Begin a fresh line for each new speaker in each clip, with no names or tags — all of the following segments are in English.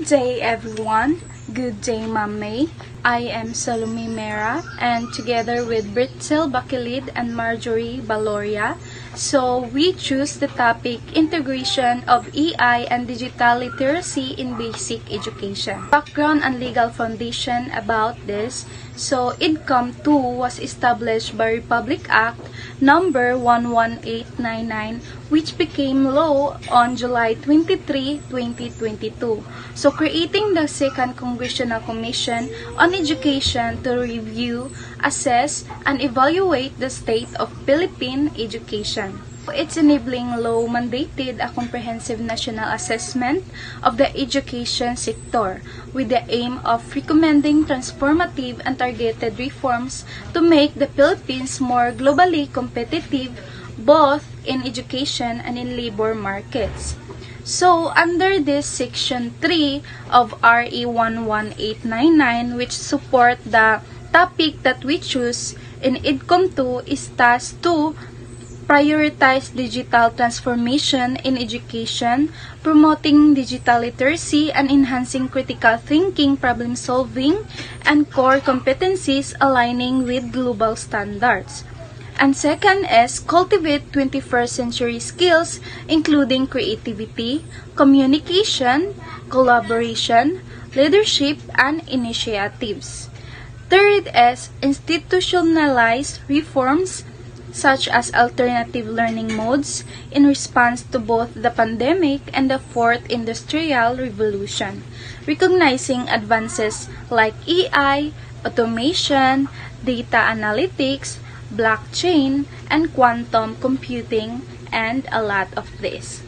day, everyone. Good day, Ma'am May. I am Salome Mera, and together with Britzel Bakilid and Marjorie Baloria, so we choose the topic Integration of EI and Digital Literacy in Basic Education. Background and legal foundation about this. So, IDCOM 2 was established by Republic Act number 11899, which became law on July 23, 2022. So, creating the Second Congressional Commission on Education to review, assess, and evaluate the state of Philippine education. Its enabling law mandated a comprehensive national assessment of the education sector with the aim of recommending transformative and targeted reforms to make the Philippines more globally competitive both in education and in labor markets. So, under this Section 3 of RA 11899, which support the topic that we choose in IDCOM 2, is tasked to prioritize digital transformation in education, promoting digital literacy, and enhancing critical thinking, problem solving, and core competencies aligning with global standards. And second is cultivate 21st century skills, including creativity, communication, collaboration, leadership, and initiatives. Third is institutionalize reforms such as alternative learning modes in response to both the pandemic and the fourth industrial revolution, recognizing advances like AI, automation, data analytics, blockchain, and quantum computing, and a lot of this.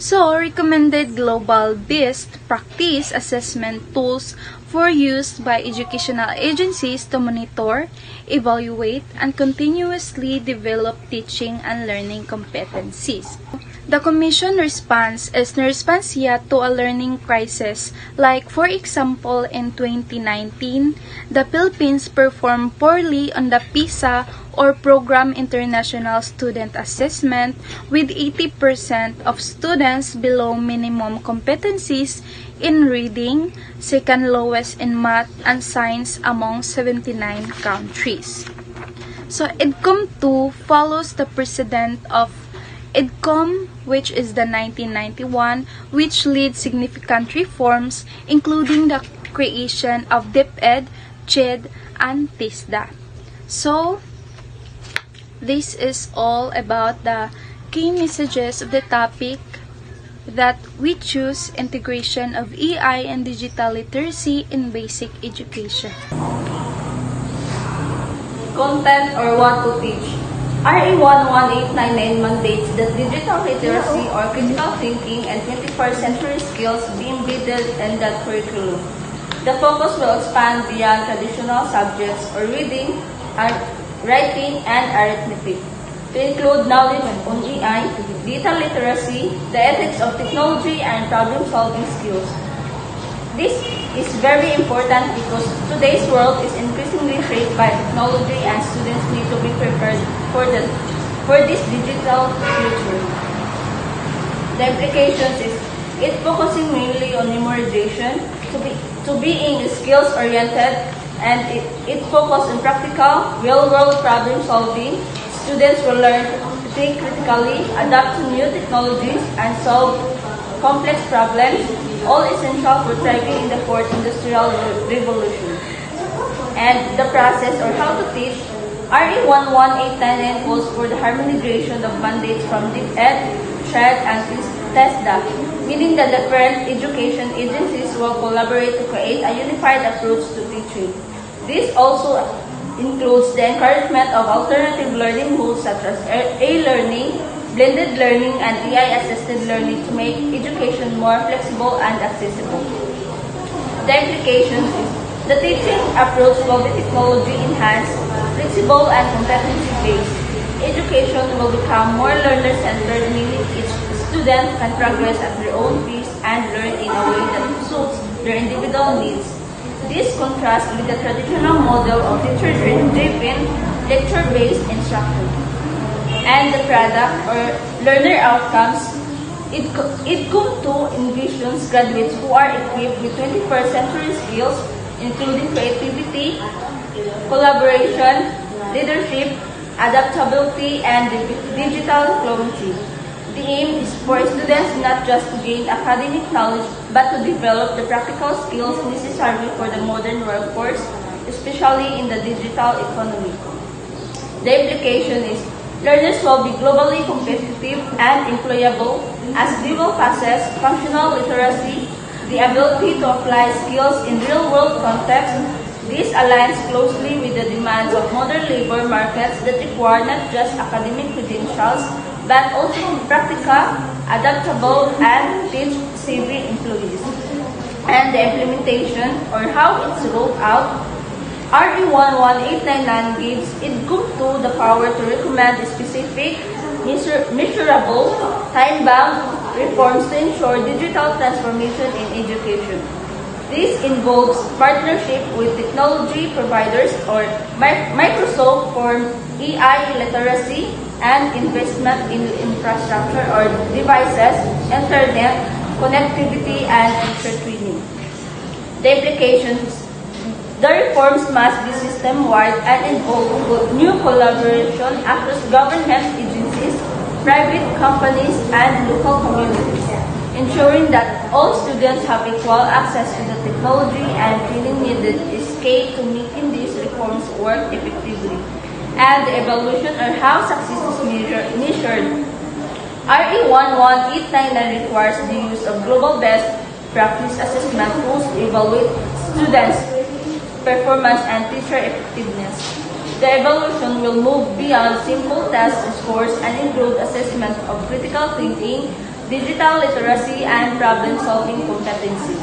So, recommended global best practice assessment tools for use by educational agencies to monitor, evaluate, and continuously develop teaching and learning competencies. The Commission response is the response yet to a learning crisis, like for example in 2019, the Philippines performed poorly on the PISA or Program International Student Assessment with 80% of students below minimum competencies in reading, second lowest in math and science among 79 countries. So IDCOM 2 follows the precedent of IDCOM, which is the 1991, which leads significant reforms, including the creation of DepEd, CHED, and TISDA. So, this is all about the key messages of the topic that we choose integration of EI and digital literacy in basic education.
Content or what to teach. RA 11899 mandates that digital literacy or critical thinking and 21st century skills be embedded in the curriculum. The focus will expand beyond traditional subjects or reading, writing, and arithmetic to include knowledge on EI, digital literacy, the ethics of technology, and problem-solving skills. This is very important because today's world is increasingly shaped by technology and students need to be prepared for this digital future. The implications is it focusing mainly on memorization to being skills-oriented, and it focus on practical, real-world problem solving. Students will learn to think critically, adapt to new technologies, and solve complex problems, all essential for thriving in the fourth industrial revolution. And the process or how to teach, RA 11899 calls for the harmonization of mandates from DepEd, CHED, and TESDA, meaning that the different education agencies will collaborate to create a unified approach to teaching. This also includes the encouragement of alternative learning modes such as e-learning, blended learning, and AI-assisted learning to make education more flexible and accessible. The implications is the teaching approach will be technology-enhanced, flexible, and competency-based. Education will become more learner-centered, meaning each student can progress at their own pace and learn in a way that suits their individual needs. This contrasts with the traditional model of teacher-driven, lecture-based instruction. And the product or learner outcomes, IDCUM 2 envisions graduates who are equipped with 21st century skills, including creativity, collaboration, leadership, adaptability, and digital fluency. The aim is for students not just to gain academic knowledge, but to develop the practical skills necessary for the modern workforce, especially in the digital economy. The implication is learners will be globally competitive and employable as they will possess functional literacy, the ability to apply skills in real-world contexts. This aligns closely with the demands of modern labor markets that require not just academic credentials, but also practical, adaptable, and teach-savvy employees. And the implementation, or how it's rolled out, RE 11899 gives IDCUM 2 the power to recommend specific, measurable, time-bound reforms to ensure digital transformation in education. This involves partnership with technology providers or Microsoft for AI literacy and investment in infrastructure or devices, internet, connectivity, and teacher training. The implications: the reforms must be system-wide and involve new collaboration across government agencies, private companies, and local communities, ensuring that all students have equal access to the technology and training needed is key to making these reforms work effectively. And the evaluation or how success is measured. RE 11899 requires the use of global best practice assessment tools to evaluate students' performance and teacher effectiveness. The evaluation will move beyond simple test scores and include assessment of critical thinking, digital literacy, and problem-solving competencies.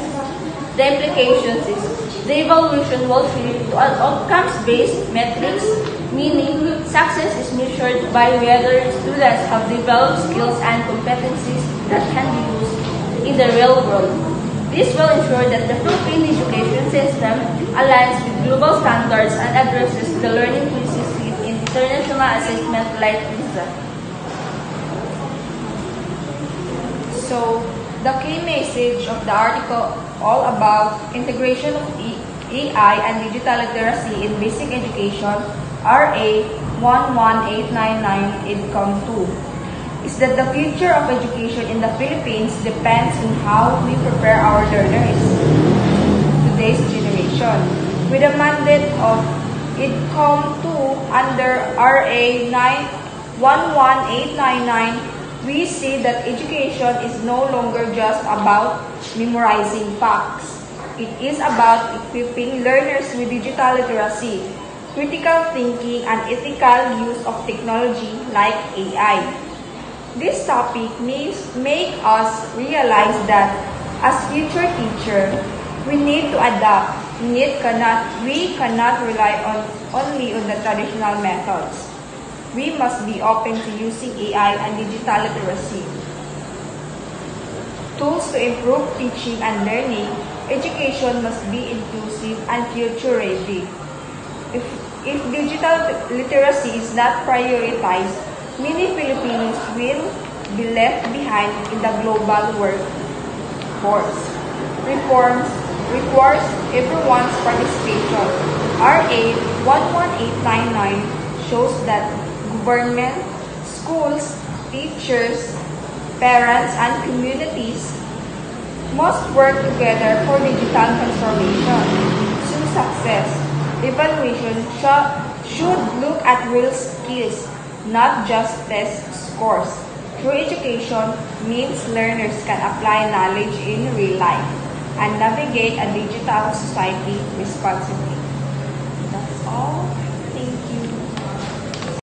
The implications is the evaluation will shift to an outcomes-based metrics, meaning success is measured by whether students have developed skills and competencies that can be used in the real world. This will ensure that the Philippine education system aligns with global standards and addresses the learning crisis in international assessment like PISA.
So, the key message of the article all about integration of AI and digital literacy in basic education, RA 11899 IDCUM 2, is that the future of education in the Philippines depends on how we prepare our learners, today's generation. With the mandate of IDCUM 2 under RA 11899, we see that education is no longer just about memorizing facts. It is about equipping learners with digital literacy, critical thinking, and ethical use of technology like AI. This topic make us realize that as future teachers, we need to adapt. We cannot rely only on the traditional methods. We must be open to using AI and digital literacy tools to improve teaching and learning. Education must be inclusive and future-ready. If digital literacy is not prioritized, many Filipinos will be left behind in the global workforce. Reforms requires everyone's participation. RA 11899 shows that government, schools, teachers, parents, and communities must work together for digital transformation. To success, evaluation should look at real skills, not just test scores. True education means learners can apply knowledge in real life and navigate a digital society responsibly. That's all.